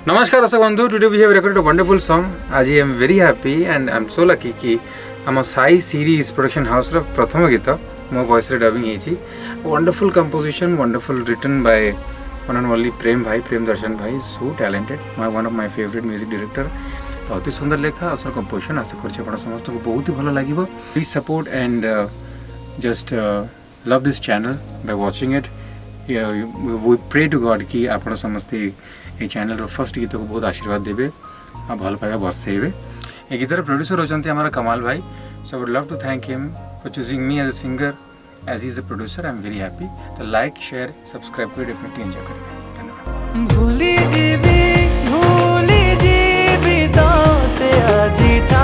नमस्कार दर्शक बंधु, today we have recorded a wonderful song. आज I am very happy and I am so lucky कि हम साई सीरीज प्रोडक्शन हाउस रो प्रथम गीत मो वॉइस रे डबिंग हेची. Wonderful composition, wonderful written by one and only Prem भाई, प्रेम दर्शन भाई, so talented, one of my favourite music director. तो अति सुंदर लेखा और कंपोजिशन आशा करछि आपण समस्त को बहुत ही भलो लागिवो. Please support and just love this channel by watching it. We pray to God कि आपण समस्त ये चैनल फर्स्ट गीत को बहुत आशीर्वाद देवे और भल पाइबा बरसेबे. ये गीतर प्रोड्यूसर होचंती हमारा कमाल भाई. So I would love to thank him for choosing me as a singer, as he is a producer. I am very happy. तो लाइक, शेयर, सब्सक्राइब कर डेफिनेटली एंजॉय करें. धन्यवाद. भूलिजिबी tate आजिठा